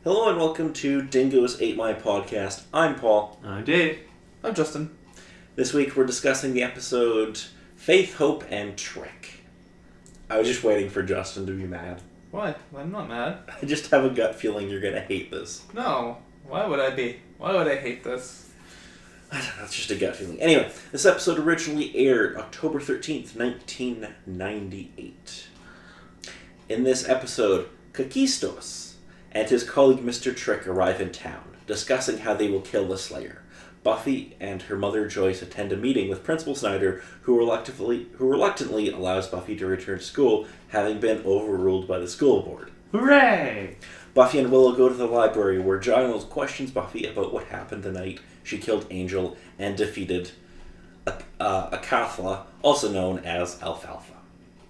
Hello and welcome to Dingoes 8 My Podcast. I'm Paul. I'm Dave. I'm Justin. This week we're discussing the episode Faith, Hope, and Trick. I was just waiting for Justin to be mad. Why? I'm not mad. I just have a gut feeling you're going to hate this. No. Why would I be? Why would I hate this? I don't know, it's just a gut feeling. Anyway, this episode originally aired October 13th, 1998. In this episode, Kakistos and his colleague Mr. Trick arrive in town, discussing how they will kill the Slayer. Buffy and her mother Joyce attend a meeting with Principal Snyder, who reluctantly allows Buffy to return to school, having been overruled by the school board. Hooray! Buffy and Willow go to the library, where Giles questions Buffy about what happened the night she killed Angel and defeated Akathla, also known as Alfalfa.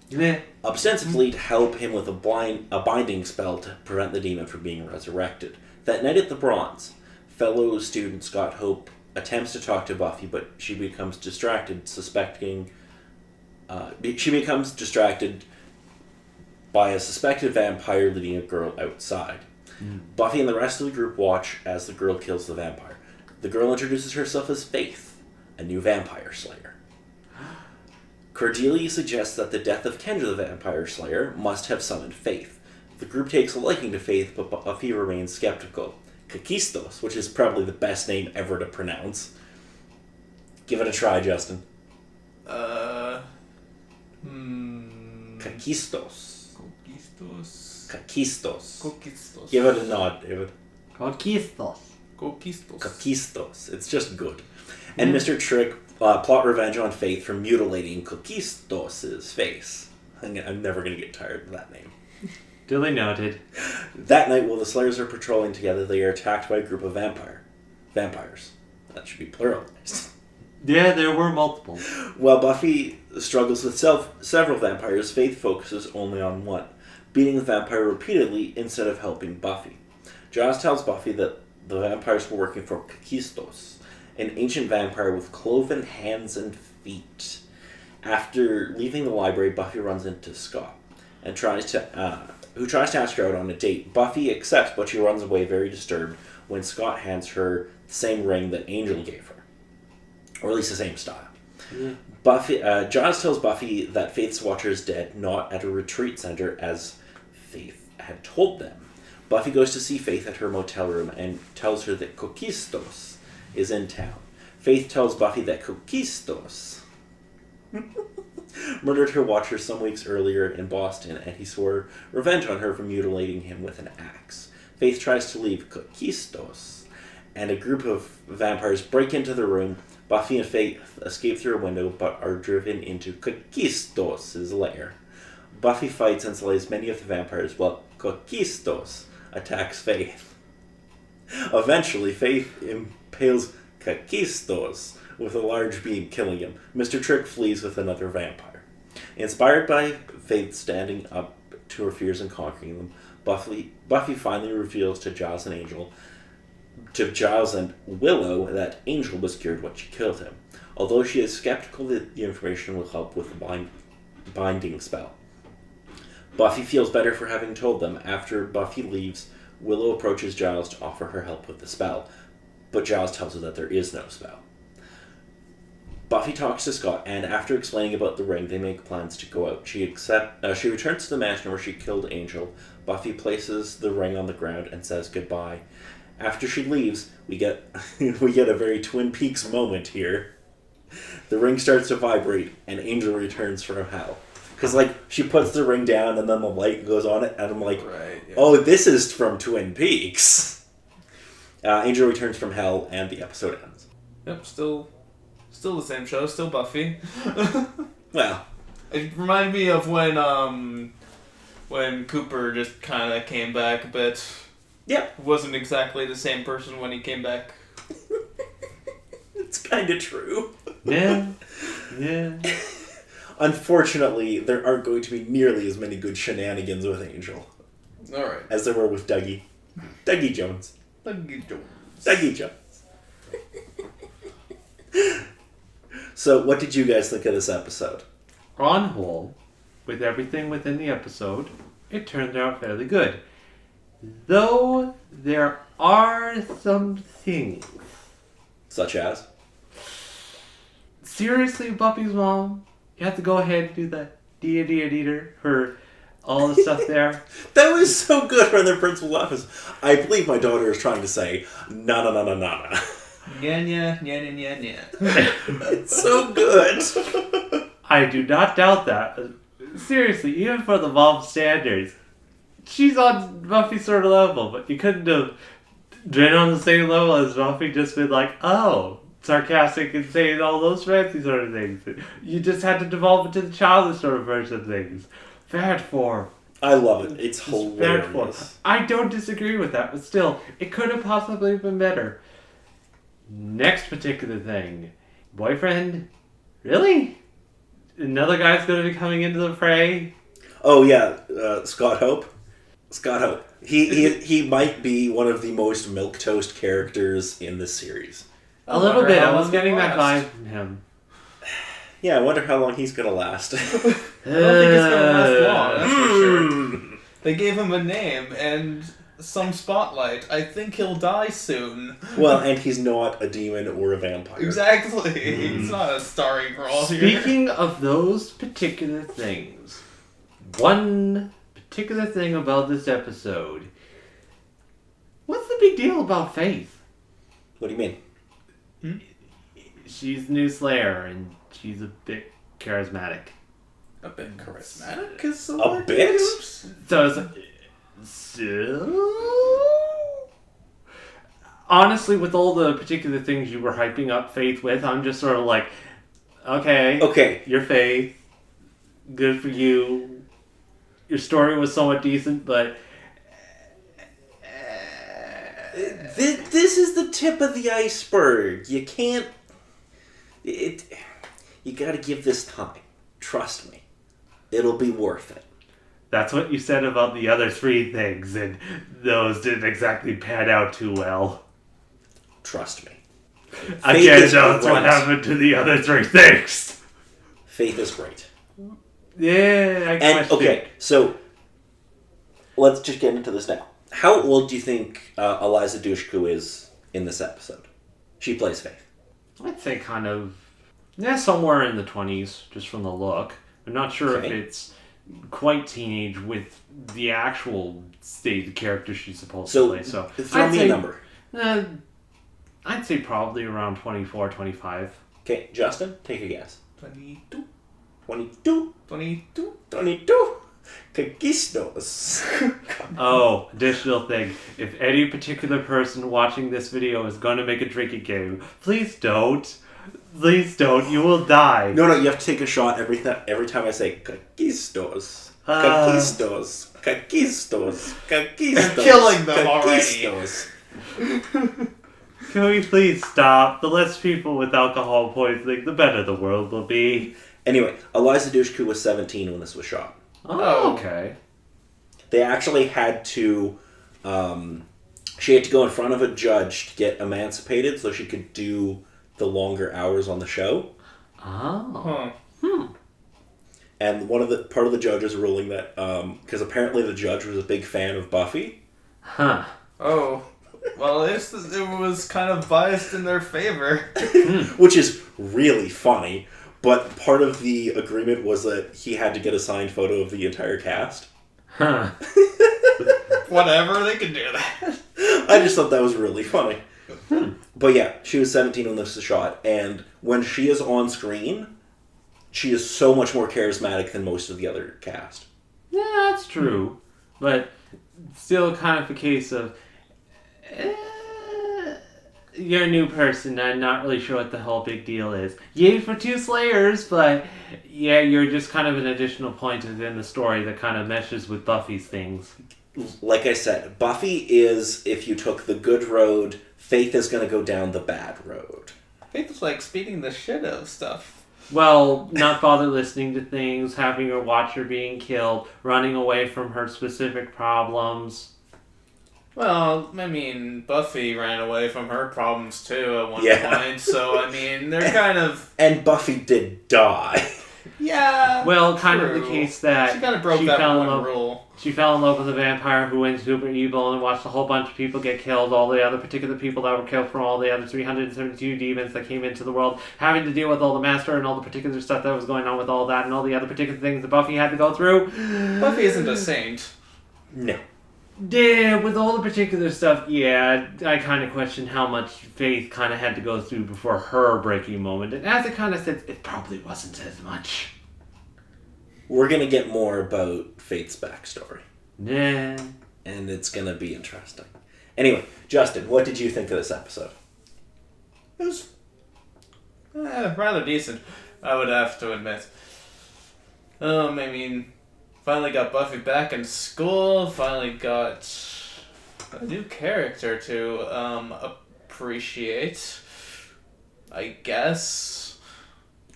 Yeah. Ostensibly to help him with a binding spell to prevent the demon from being resurrected. That night at the Bronze, fellow student Scott Hope attempts to talk to Buffy, but she becomes distracted, by a suspected vampire leading a girl outside. Buffy and the rest of the group watch as the girl kills the vampire. The girl introduces herself as Faith, a new vampire slayer. Cordelia suggests that the death of Kendra the Vampire Slayer must have summoned Faith. The group takes a liking to Faith, but Buffy remains skeptical. Kakistos, which is probably the best name ever to pronounce. Give it a try, Justin. Kakistos. Kakistos. Give it a nod, David. Kakistos. Kakistos. It's just good. And Mr. Trick plot revenge on Faith for mutilating Kakistos' face. I'm never going to get tired of that name. Duly noted. That night, while the Slayers are patrolling together, they are attacked by a group of vampires. That should be pluralized. Yeah, there were multiple. While Buffy struggles with several vampires, Faith focuses only on one, beating the vampire repeatedly instead of helping Buffy. Giles tells Buffy that the vampires were working for Kakistos, an ancient vampire with cloven hands and feet. After leaving the library, Buffy runs into Scott and who tries to ask her out on a date. Buffy accepts, but she runs away very disturbed when Scott hands her the same ring that Angel gave her, or at least the same style. Yeah. Giles tells Buffy that Faith's watcher is dead, not at a retreat center as Faith had told them. Buffy goes to see Faith at her motel room and tells her that Kakistos is in town. Faith tells Buffy that Kakistos murdered her watcher some weeks earlier in Boston, and he swore revenge on her for mutilating him with an axe. Faith tries to leave Kakistos, and a group of vampires break into the room. Buffy and Faith escape through a window, but are driven into Kakistos' lair. Buffy fights and slays many of the vampires, while Kakistos attacks Faith. Eventually, Faith impales Kakistos with a large beam, killing him. Mr. Trick flees with another vampire. Inspired by Faith standing up to her fears and conquering them, Buffy finally reveals to Giles and Willow that Angel was cured when she killed him, although she is skeptical that the information will help with the binding spell. Buffy feels better for having told them. After Buffy leaves, Willow approaches Giles to offer her help with the spell, but Giles tells her that there is no spell. Buffy talks to Scott, and after explaining about the ring, they make plans to go out. She returns to the mansion where she killed Angel. Buffy places the ring on the ground and says goodbye. After she leaves, we get a very Twin Peaks moment here. The ring starts to vibrate, and Angel returns from hell. Because, she puts the ring down, and then the light goes on it, and I'm like, right, yeah. Oh, this is from Twin Peaks. Angel returns from hell, and the episode ends. Yep, still the same show, still Buffy. Well, it reminded me of when Cooper just kind of came back a bit. Yep. Wasn't exactly the same person when he came back. It's kind of true. Yeah. Unfortunately, there aren't going to be nearly as many good shenanigans with Angel. Alright. As there were with Dougie. Dougie Jones. So, what did you guys think of this episode? On whole, with everything within the episode, it turned out fairly good. Though there are some things. Such as? Seriously, Buffy's mom, you have to go ahead and do the Dia for all the stuff there. That was so good from the principal's office. I believe my daughter is trying to say, na na na na na na. Nya, nya, nya, nya, nya. It's so good. I do not doubt that. Seriously, even for the mom's standards, she's on Buffy's sort of level, but you couldn't have been on the same level as Buffy, just been like, oh, sarcastic and saying all those fancy sort of things. You just had to devolve into the childish sort of version of things. Bad form. I love it. It's Bad form. hilarious. I don't disagree with that, but still, it could have possibly been better. Next particular thing. Boyfriend? Really? Another guy's going to be coming into the fray? Oh yeah, Scott Hope. Scott Hope. He might be one of the most milquetoast characters in this series. A little bit. I was getting that vibe from him. Yeah, I wonder how long he's gonna last. I don't think it's gonna last long, that's for sure. They gave him a name and some spotlight. I think he'll die soon. Well, and he's not a demon or a vampire. Exactly. He's not a starring role here. Speaking of those particular things, one particular thing about this episode. What's the big deal about Faith? What do you mean? She's the new Slayer, and she's a bit charismatic. A bit charismatic is the A word bit? used? So it's so... Honestly, with all the particular things you were hyping up Faith with, I'm just sort of like, okay, you're Faith, good for you. Your story was somewhat decent, but... This is the tip of the iceberg. You can't... You gotta give this time. Trust me. It'll be worth it. That's what you said about the other three things, and those didn't exactly pan out too well. Trust me. Again, is that's what great. happened to the other three things. Faith is great. Yeah, I And, question okay, it. so... Let's just get into this now. How old do you think Eliza Dushku is in this episode? She plays Faith. I'd say kind of, somewhere in the 20s, just from the look. I'm not sure Okay. if it's quite teenage with the actual state of character she's supposed to play. So throw I'd me say, a number. I'd say probably around 24, 25. Okay, Justin, take a guess. 22. 22? 22. 22? Conquistos. Oh, additional thing. If any particular person watching this video is going to make a drinking game, please don't. Please don't. You will die. No, you have to take a shot every time I say conquistos. Conquistos. Conquistos. Conquistos. You're killing them Conquistos. Can we please stop? The less people with alcohol poisoning, the better the world will be. Anyway, Eliza Dushku was 17 when this was shot. Oh, okay. They actually had to... she had to go in front of a judge to get emancipated so she could do the longer hours on the show. Oh. Huh. And part of the judge's ruling that... because apparently the judge was a big fan of Buffy. Huh. Oh. Well, it was kind of biased in their favor. Which is really funny. But part of the agreement was that he had to get a signed photo of the entire cast. Huh. Whatever, they can do that. I just thought that was really funny. But yeah, she was 17 when this was shot. And when she is on screen, she is so much more charismatic than most of the other cast. Yeah, that's true. But still kind of a case of... you're a new person. I'm not really sure what the whole big deal is. Yay for 2 Slayers, but yeah, you're just kind of an additional point within the story that kind of meshes with Buffy's things. Like I said, Buffy is, if you took the good road, Faith is going to go down the bad road. Faith was like speeding the shit out of stuff. Well, not bother listening to things, having her watch her being killed, running away from her specific problems. Well, I mean, Buffy ran away from her problems too at one Yeah. point, so I mean, they're kind of... And Buffy did die. Yeah. Well, kind of true. the case that She kind of broke she that fell in one love. rule. She fell in love with a vampire who went super evil and watched a whole bunch of people get killed. All the other particular people that were killed from all the other 372 demons that came into the world, having to deal with all the master and all the particular stuff that was going on with all that and all the other particular things that Buffy had to go through. Buffy isn't a saint. No. Yeah, with all the particular stuff, yeah, I kind of question how much Faith kind of had to go through before her breaking moment. And as it kind of said, it probably wasn't as much. We're going to get more about Faith's backstory. Yeah. And it's going to be interesting. Anyway, Justin, what did you think of this episode? It was rather decent, I would have to admit. I mean, finally got Buffy back in school, finally got a new character to appreciate, I guess.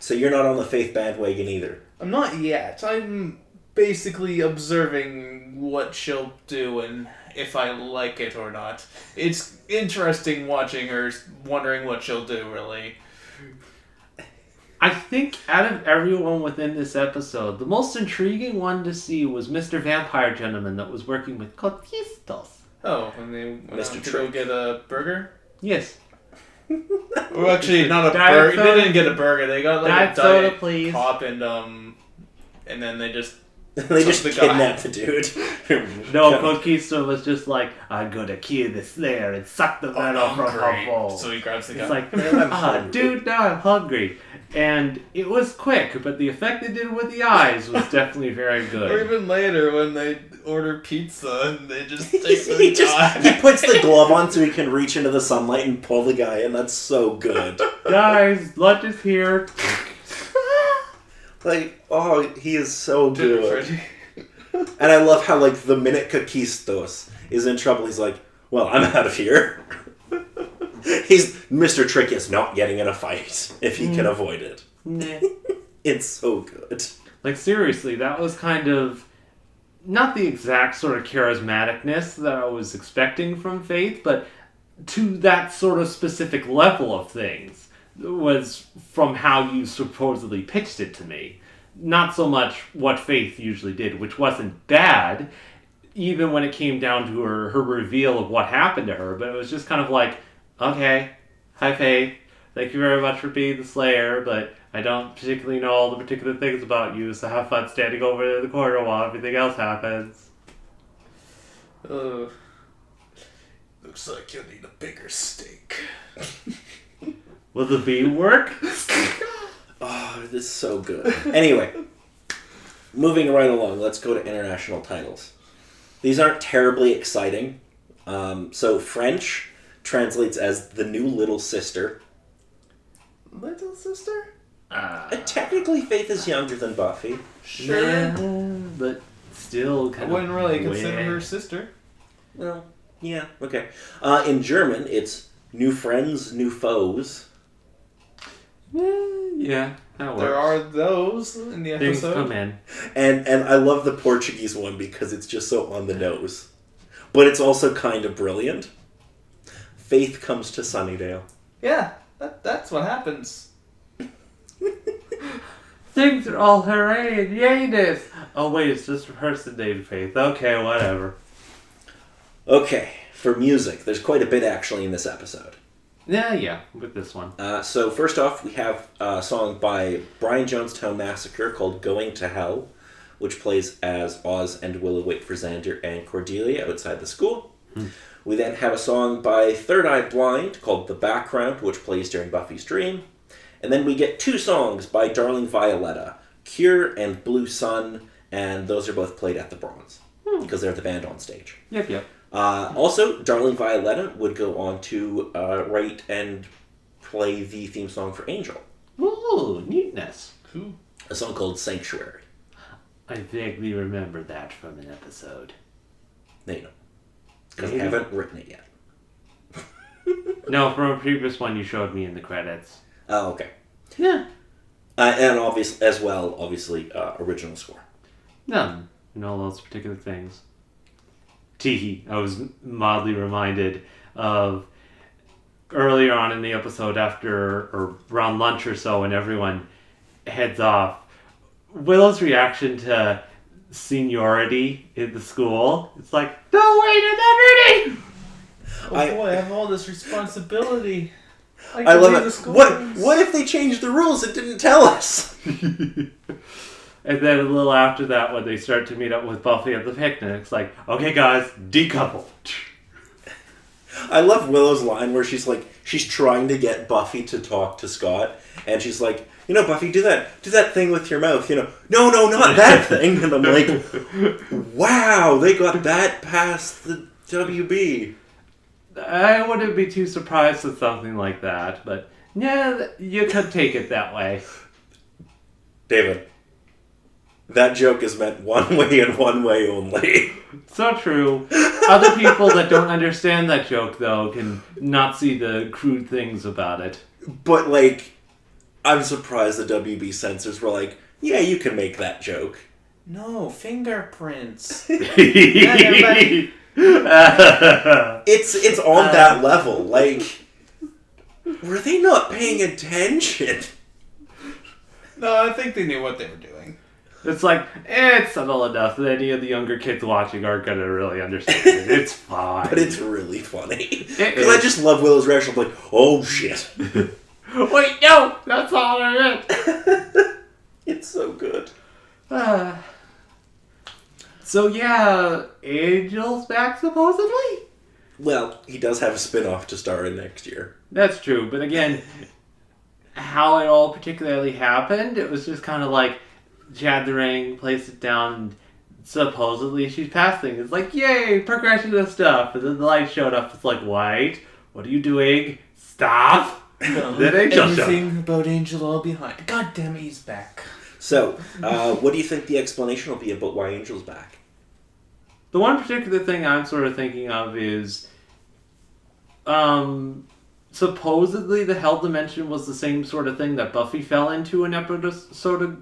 So you're not on the Faith bandwagon either? I'm not yet. I'm basically observing what she'll do and if I like it or not. It's interesting watching her, wondering what she'll do, really. I think out of everyone within this episode, the most intriguing one to see was Mr. Vampire Gentleman that was working with Cotistos. Oh, and they went Mr. out to go get a burger? Yes. Well, actually, not a Diet burger. soda? They didn't get a burger. They got like Diet a soda, diet please. pop and then they just They just the guy. kidnapped the dude. No, Conquista was just like, I'm gonna kill the Slayer and suck the venom from her bowl. So he grabs the guy. It's like, I'm hungry. dude, now I'm hungry. And it was quick, but the effect they did with the eyes was definitely very or good. even later when they order pizza and they just take he the guy. he puts the glove on so he can reach into the sunlight and pull the guy in. That's so good. Guys, lunch is here. Like, oh, he is so Dinner good. Freddy. And I love how, like, the minute Kakistos is in trouble, he's like, well, I'm out of here. Mr. Trick is not getting in a fight if he can avoid it. Nah. It's so good. Like, seriously, that was kind of not the exact sort of charismaticness that I was expecting from Faith, but to that sort of specific level of things was from how you supposedly pitched it to me. Not so much what Faith usually did, which wasn't bad, even when it came down to her reveal of what happened to her, but it was just kind of like, okay, hi Faith, thank you very much for being the Slayer, but I don't particularly know all the particular things about you, so have fun standing over in the corner while everything else happens. Looks like you'll need a bigger steak. Will the bee work? Oh, this is so good. Anyway, moving right along, let's go to international titles. These aren't terribly exciting. So French translates as the new little sister. Little sister? Technically, Faith is younger than Buffy. Sure. Yeah, but still I kind of wouldn't really weird. consider her sister. Well, yeah, okay. In German, it's new friends, new foes. Yeah, that works. There are those in the Things episode. come in. And I love the Portuguese one because it's just so on the nose. But it's also kind of brilliant. Faith comes to Sunnydale. Yeah, that's what happens. Things are all hooray and yayness. Oh wait, it's just a person named Faith. Okay, whatever. Okay, for music, there's quite a bit actually in this episode. Yeah, with this one. So first off, we have a song by Brian Jonestown Massacre called Going to Hell, which plays as Oz and Willow wait for Xander and Cordelia outside the school. We then have a song by Third Eye Blind called The Background, which plays during Buffy's dream. And then we get two songs by Darling Violetta, Cure and Blue Sun, and those are both played at the Bronze, because they're the band on stage. Yep. Also, Darling Violetta would go on to write and play the theme song for Angel. Ooh, neatness. Who? A song called Sanctuary. I vaguely remember that from an episode. There you know. Because I haven't written it yet. No, from a previous one you showed me in the credits. Oh, okay. Yeah. And obviously, original score. No, all those particular things. Teehee. I was mildly reminded of earlier on in the episode or around lunch or so when everyone heads off. Willow's reaction to seniority in the school, it's like, no, wait, I'm not ready! Oh boy, I have all this responsibility. I love it. What if they changed the rules and didn't tell us? And then a little after that, when they start to meet up with Buffy at the picnic, it's like, okay, guys, decouple. I love Willow's line where she's trying to get Buffy to talk to Scott, and she's like, Buffy, do that thing with your mouth, no, not that thing. And I'm like, wow, they got that past the WB. I wouldn't be too surprised with something like that, but yeah, you could take it that way. David, that joke is meant one way and one way only. So true. Other people that don't understand that joke, though, can not see the crude things about it. But, I'm surprised the WB censors were like, yeah, you can make that joke. No, fingerprints. It's on that level. Were they not paying attention? No, I think they knew what they were doing. It's like, it's subtle enough that any of the younger kids watching aren't going to really understand it. It's fine. But it's really funny. Because I just love Willow's reaction. I'm like, oh shit. Wait, no! That's all I meant. It's so good. So yeah, Angel's back supposedly? Well, he does have a spin-off to star in next year. That's true, but again, how it all particularly happened, it was just kind of like, she had the ring, placed it down, and supposedly she's passing. It's like, yay, progression of stuff. And then the light showed up. It's like, wait, what are you doing? Stop! No, Then Angel everything about Angel all behind. God damn it, he's back. So, what do you think the explanation will be about why Angel's back? The one particular thing I'm sort of thinking of is, supposedly the Hell Dimension was the same sort of thing that Buffy fell into an episode or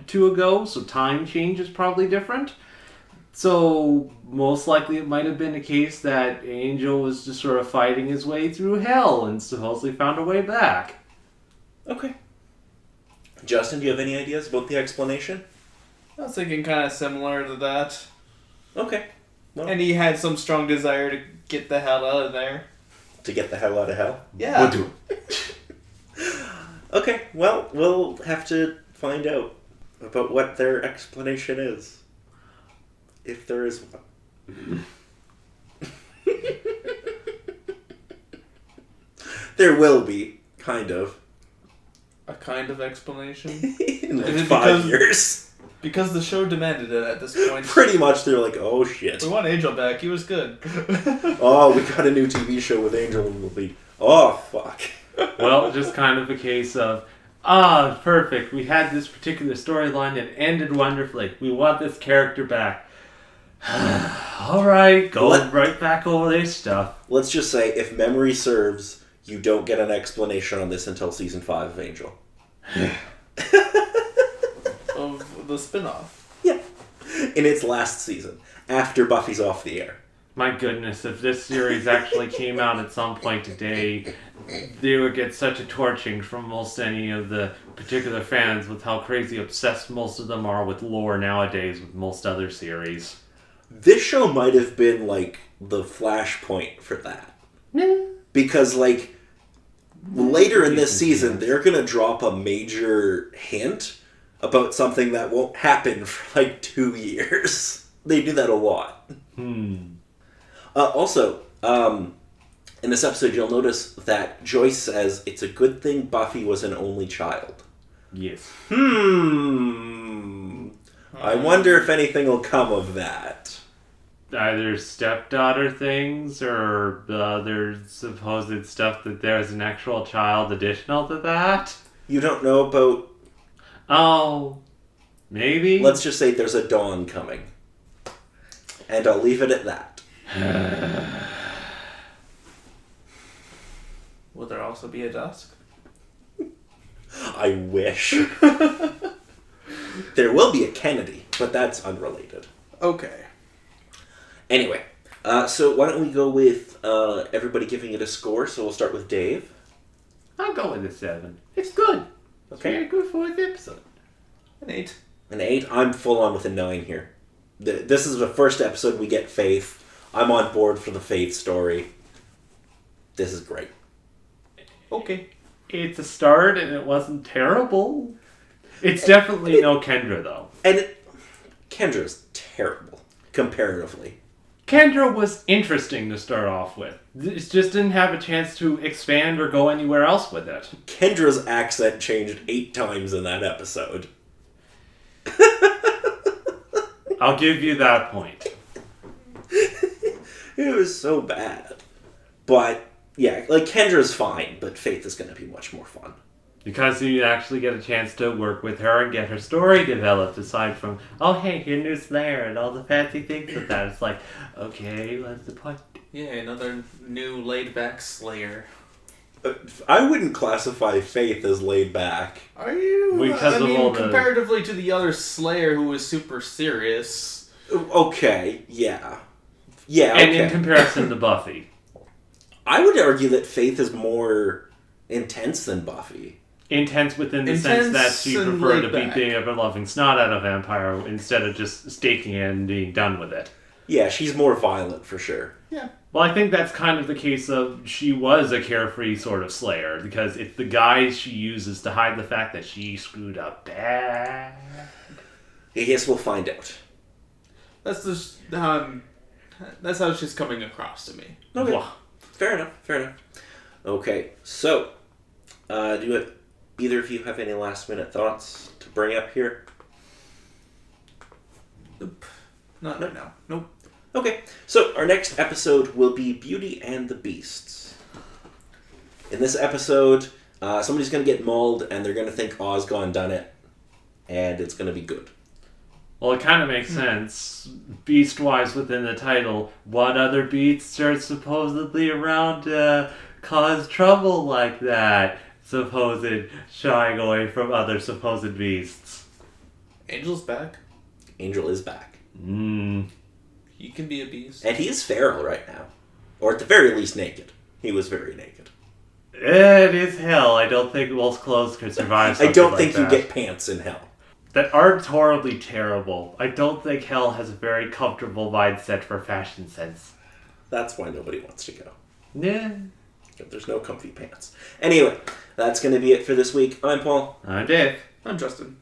two ago, so time change is probably different. So, most likely it might have been a case that Angel was just sort of fighting his way through hell and supposedly found a way back. Okay. Justin, do you have any ideas about the explanation? I was thinking kind of similar to that. Okay. Well, And he had some strong desire to get the hell out of there. to get the hell out of hell? Yeah. We'll do it. Okay, well, we'll have to find out about what their explanation is. If there is one. There will be, kind of. A kind of explanation? In Is it 5 years. Because the show demanded it at this point. Pretty much they're like, oh shit. We want Angel back. He was good. Oh, we got a new TV show with Angel and we'll be, oh fuck. Well, just kind of a case of, perfect. We had this particular storyline that ended wonderfully. We want this character back. Alright, go right back over their stuff. Let's just say, if memory serves, you don't get an explanation on this until season 5 of Angel. Of the spin-off. Yeah. In its last season, after Buffy's off the air. My goodness, if this series actually came out at some point today, they would get such a torching from most any of the particular fans with how crazy obsessed most of them are with lore nowadays with most other series. This show might have been, the flashpoint for that. Because, later in this season, they're going to drop a major hint about something that won't happen for, 2 years. They do that a lot. Also, in this episode, you'll notice that Joyce says it's a good thing Buffy was an only child. Yes. I wonder if anything will come of that. Either stepdaughter things or other supposed stuff that there's an actual child additional to that. You don't know about... Oh, maybe? Let's just say there's a dawn coming. And I'll leave it at that. Will there also be a dusk? I wish. There will be a Kennedy, but that's unrelated. Okay. Anyway, so why don't we go with everybody giving it a score? So we'll start with Dave. I'll go with a 7. It's good. It's Okay. very good for the episode. An 8. An 8? I'm full on with a 9 here. This is the first episode we get Faith. I'm on board for the Faith story. This is great. Okay. It's a start, and it wasn't terrible. It's definitely no Kendra, though. And Kendra's terrible, comparatively. Kendra was interesting to start off with. It just didn't have a chance to expand or go anywhere else with it. Kendra's accent changed 8 times in that episode. I'll give you that point. It was so bad. But, yeah, like, Kendra's fine, but Faith is going to be much more fun. Because you actually get a chance to work with her and get her story developed, aside from, oh, hey, your new Slayer and all the fancy things with that. It's like, okay, what's the point? Yeah, another new laid-back Slayer. I wouldn't classify Faith as laid back. Are you? Because I of mean, all the... comparatively to the other Slayer who was super serious. Okay, yeah. Yeah, And okay. in comparison to Buffy. I would argue that Faith is more intense than Buffy. Intense within the sense that she and preferred to laid back. beat the ever-loving snot out of vampire instead of just staking it and being done with it. Yeah, she's more violent for sure. Yeah. Well, I think that's kind of the case of she was a carefree sort of Slayer, because it's the guise she uses to hide the fact that she screwed up bad. I guess we'll find out. That's just that's how she's coming across to me. Okay. Wah. Fair enough. Okay, so, do either of you have any last-minute thoughts to bring up here? Nope. Not right now. Nope. Okay, so our next episode will be Beauty and the Beasts. In this episode, somebody's going to get mauled, and they're going to think Osgon done it, and it's going to be good. Well, it kind of makes sense, beast-wise within the title. What other beasts are supposedly around to cause trouble like that? Supposed shying away from other supposed beasts. Angel's back. Angel is back. He can be a beast. And he is feral right now. Or at the very least naked. He was very naked. It is hell. I don't think most clothes could survive something I don't like think you that. get pants in hell. That art's horribly terrible. I don't think hell has a very comfortable mindset for fashion sense. That's why nobody wants to go. Yeah. There's no comfy pants. Anyway, that's going to be it for this week. I'm Paul. I'm Dave. I'm Justin.